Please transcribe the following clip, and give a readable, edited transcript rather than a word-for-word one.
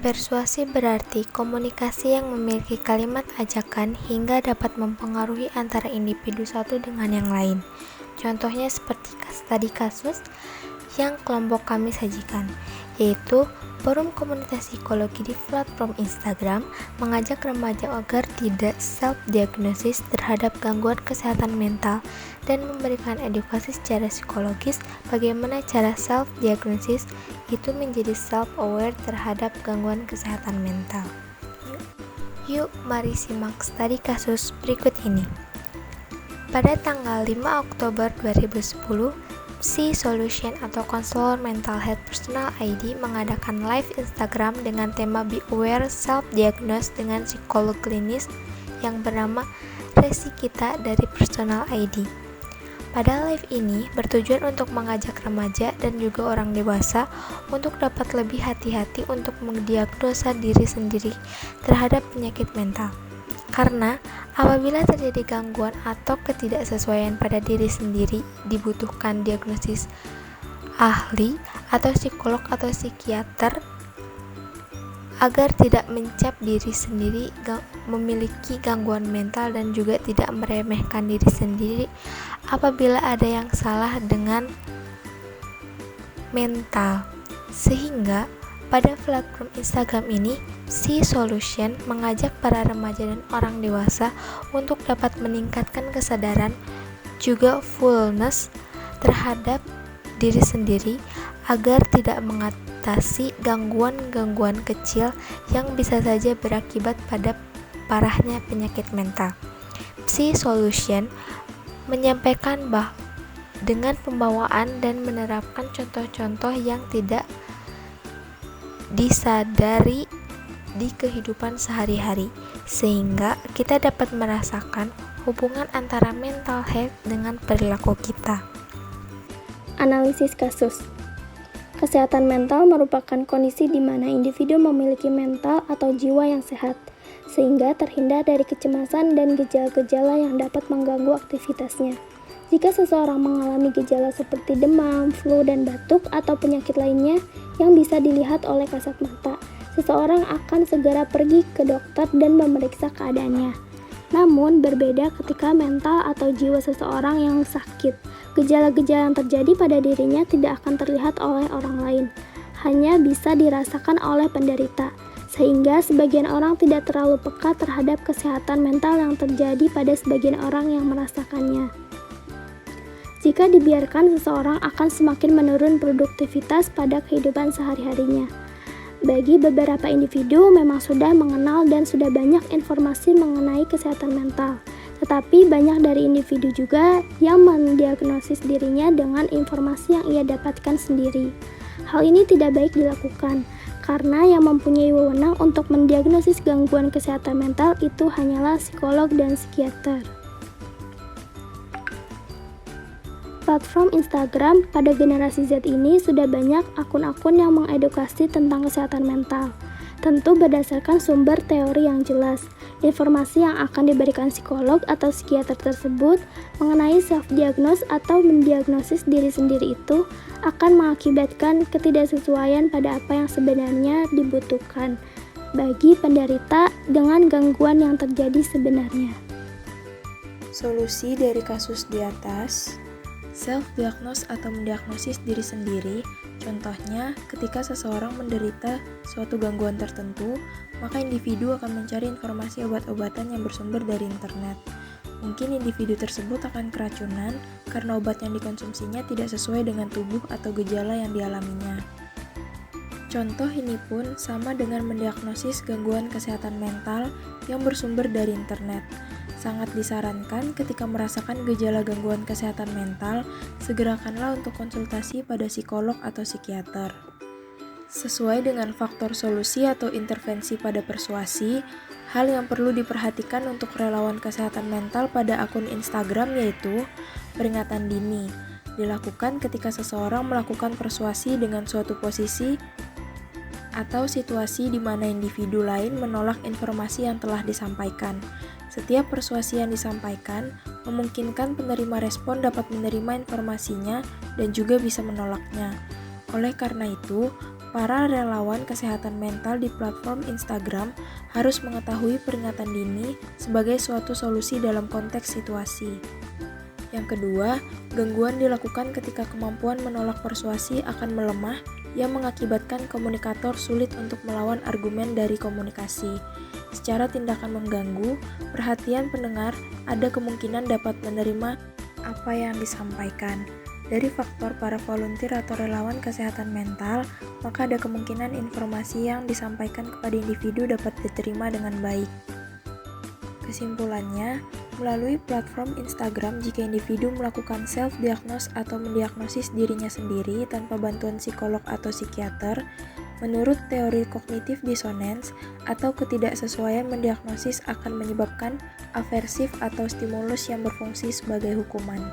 Persuasi berarti komunikasi yang memiliki kalimat ajakan hingga dapat mempengaruhi antara individu satu dengan yang lain. Contohnya seperti tadi kasus yang kelompok kami sajikan, yaitu forum komunitas psikologi di platform Instagram mengajak remaja agar tidak self-diagnosis terhadap gangguan kesehatan mental dan memberikan edukasi secara psikologis bagaimana cara self-diagnosis itu menjadi self-aware terhadap gangguan kesehatan mental. Yuk, mari simak studi kasus berikut ini. Pada tanggal 5 Oktober 2010, Psi Solution atau Konselor Mental Health Personal ID mengadakan live Instagram dengan tema Be Aware Self-Diagnose dengan psikolog klinis yang bernama Resi Kita dari Personal ID. Pada live ini bertujuan untuk mengajak remaja dan juga orang dewasa untuk dapat lebih hati-hati untuk mendiagnosa diri sendiri terhadap penyakit mental. Karena apabila terjadi gangguan atau ketidaksesuaian pada diri sendiri, dibutuhkan diagnosis ahli atau psikolog atau psikiater agar tidak mencap diri sendiri memiliki gangguan mental dan juga tidak meremehkan diri sendiri apabila ada yang salah dengan mental. Sehingga pada platform Instagram ini, Psi Solution mengajak para remaja dan orang dewasa untuk dapat meningkatkan kesadaran juga fullness terhadap diri sendiri agar tidak mengatasi gangguan-gangguan kecil yang bisa saja berakibat pada parahnya penyakit mental. Psi Solution menyampaikan bahwa dengan pembawaan dan menerapkan contoh-contoh yang tidak disadari di kehidupan sehari-hari, sehingga kita dapat merasakan hubungan antara mental health dengan perilaku kita. Analisis kasus. Kesehatan mental merupakan kondisi di mana individu memiliki mental atau jiwa yang sehat, sehingga terhindar dari kecemasan dan gejala-gejala yang dapat mengganggu aktivitasnya. Jika seseorang mengalami gejala seperti demam, flu, dan batuk atau penyakit lainnya yang bisa dilihat oleh kasat mata, seseorang akan segera pergi ke dokter dan memeriksa keadaannya. Namun, berbeda ketika mental atau jiwa seseorang yang sakit. Gejala-gejala yang terjadi pada dirinya tidak akan terlihat oleh orang lain, hanya bisa dirasakan oleh penderita, sehingga sebagian orang tidak terlalu peka terhadap kesehatan mental yang terjadi pada sebagian orang yang merasakannya. Jika dibiarkan, seseorang akan semakin menurun produktivitas pada kehidupan sehari-harinya. Bagi beberapa individu memang sudah mengenal dan sudah banyak informasi mengenai kesehatan mental, tetapi banyak dari individu juga yang mendiagnosis dirinya dengan informasi yang ia dapatkan sendiri. Hal ini tidak baik dilakukan, karena yang mempunyai wewenang untuk mendiagnosis gangguan kesehatan mental itu hanyalah psikolog dan psikiater. Platform Instagram pada generasi Z ini sudah banyak akun-akun yang mengedukasi tentang kesehatan mental. Tentu berdasarkan sumber teori yang jelas. Informasi yang akan diberikan psikolog atau psikiater tersebut mengenai self-diagnose atau mendiagnosis diri sendiri itu akan mengakibatkan ketidaksesuaian pada apa yang sebenarnya dibutuhkan bagi penderita dengan gangguan yang terjadi sebenarnya. Solusi dari kasus di atas: self-diagnose atau mendiagnosis diri sendiri, contohnya ketika seseorang menderita suatu gangguan tertentu, maka individu akan mencari informasi obat-obatan yang bersumber dari internet. Mungkin individu tersebut akan keracunan karena obat yang dikonsumsinya tidak sesuai dengan tubuh atau gejala yang dialaminya. Contoh ini pun sama dengan mendiagnosis gangguan kesehatan mental yang bersumber dari internet. Sangat disarankan ketika merasakan gejala gangguan kesehatan mental, segerakanlah untuk konsultasi pada psikolog atau psikiater. Sesuai dengan faktor solusi atau intervensi pada persuasi, hal yang perlu diperhatikan untuk relawan kesehatan mental pada akun Instagram yaitu peringatan dini. Dilakukan ketika seseorang melakukan persuasi dengan suatu posisi atau situasi di mana individu lain menolak informasi yang telah disampaikan. Setiap persuasi yang disampaikan memungkinkan penerima respon dapat menerima informasinya dan juga bisa menolaknya. Oleh karena itu, para relawan kesehatan mental di platform Instagram harus mengetahui peringatan dini sebagai suatu solusi dalam konteks situasi. Yang kedua, gangguan dilakukan ketika kemampuan menolak persuasi akan melemah yang mengakibatkan komunikator sulit untuk melawan argumen dari komunikasi. Secara tindakan mengganggu, perhatian pendengar ada kemungkinan dapat menerima apa yang disampaikan. Dari faktor para volunteer atau relawan kesehatan mental, maka ada kemungkinan informasi yang disampaikan kepada individu dapat diterima dengan baik. Kesimpulannya, melalui platform Instagram, jika individu melakukan self-diagnose atau mendiagnosis dirinya sendiri tanpa bantuan psikolog atau psikiater, menurut teori kognitif dissonance atau ketidaksesuaian mendiagnosis akan menyebabkan aversif atau stimulus yang berfungsi sebagai hukuman.